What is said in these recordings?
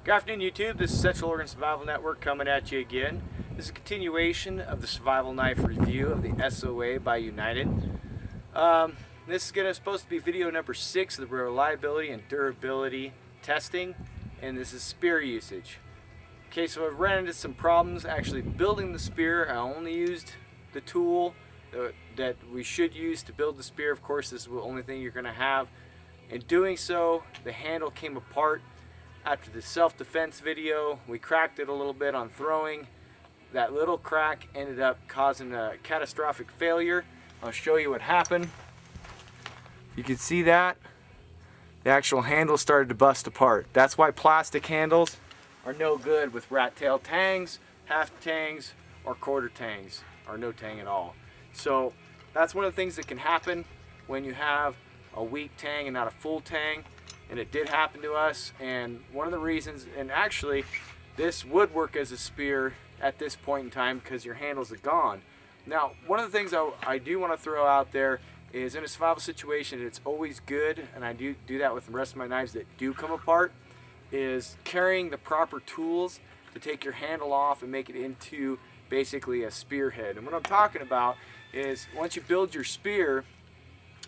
Good afternoon, YouTube. This is Central Oregon Survival Network coming at you again. This is a continuation of the survival knife review of the SOA by United. This is supposed to be video number 6 of the reliability and durability testing, and this is spear usage. Okay, so I've ran into some problems actually building the spear. I only used the tool that we should use to build the spear. Of course, this is the only thing you're going to have. In doing so, the handle came apart. After the self-defense video, we cracked it a little bit on throwing. That little crack ended up causing a catastrophic failure. I'll show you what happened. You can see that the actual handle started to bust apart. That's why plastic handles are no good with rat tail tangs, half tangs, or quarter tangs, or no tang at all. So that's one of the things that can happen when you have a weak tang and not a full tang. And it did happen to us, and one of the reasons, and actually this would work as a spear at this point in time because your handles are gone. Now, one of the things I do want to throw out there is in a survival situation, it's always good, and I do that with the rest of my knives that do come apart, is carrying the proper tools to take your handle off and make it into basically a spearhead. And what I'm talking about is once you build your spear,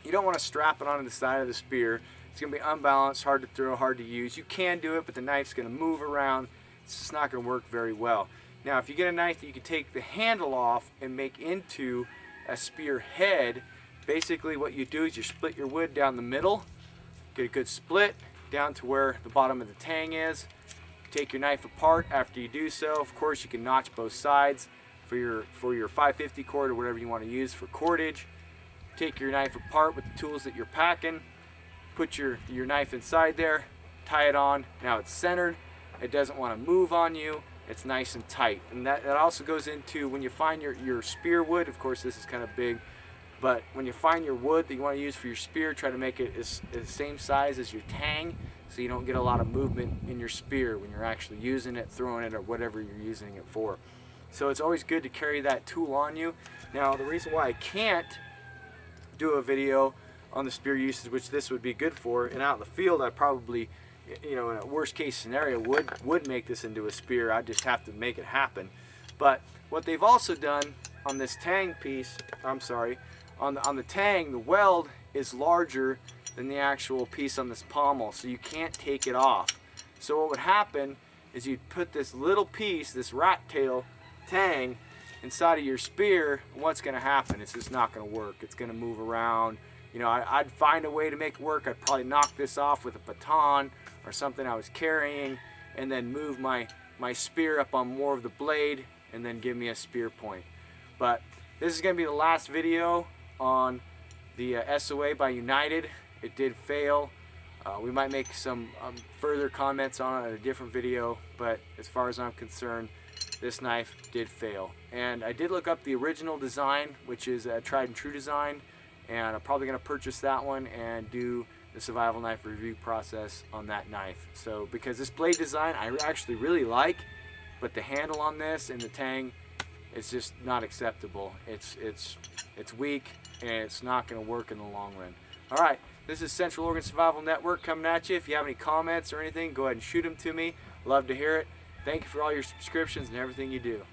you don't want to strap it onto the side of the spear. It's going to be unbalanced, hard to throw, hard to use. You can do it, but the knife's going to move around. It's just not going to work very well. Now, if you get a knife that you can take the handle off and make into a spear head, basically what you do is you split your wood down the middle, get a good split down to where the bottom of the tang is. Take your knife apart. After you do so, of course, you can notch both sides for your 550 cord or whatever you want to use for cordage. Take your knife apart with the tools that you're packing. Put your knife inside there, tie it on. Now it's centered. It doesn't want to move on you. It's nice and tight. And that also goes into when you find your spear wood. Of course, this is kind of big, but when you find your wood that you want to use for your spear, try to make it the same size as your tang so you don't get a lot of movement in your spear when you're actually using it, throwing it, or whatever you're using it for. So it's always good to carry that tool on you. Now, the reason why I can't do a video on the spear usage, which this would be good for, and out in the field I probably, in a worst case scenario would make this into a spear. I just have to make it happen. But what they've also done on this tang piece, on the tang, the weld is larger than the actual piece on this pommel, so you can't take it off. So what would happen is you'd put this little piece, this rat tail tang, inside of your spear, and what's going to happen? It's just not going to work. It's going to move around. I'd find a way to make it work. I'd probably knock this off with a baton or something I was carrying, and then move my spear up on more of the blade, and then give me a spear point. But this is going to be the last video on the SOA by United. It did fail. We might make some further comments on it in a different video, but as far as I'm concerned, this knife did fail. And I did look up the original design, which is a tried and true design, and I'm probably going to purchase that one and do the survival knife review process on that knife. So because this blade design I actually really like, but the handle on this and the tang, it's just not acceptable. It's weak, and it's not going to work in the long run. Alright, this is Central Oregon Survival Network coming at you. If you have any comments or anything, go ahead and shoot them to me. Love to hear it. Thank you for all your subscriptions and everything you do.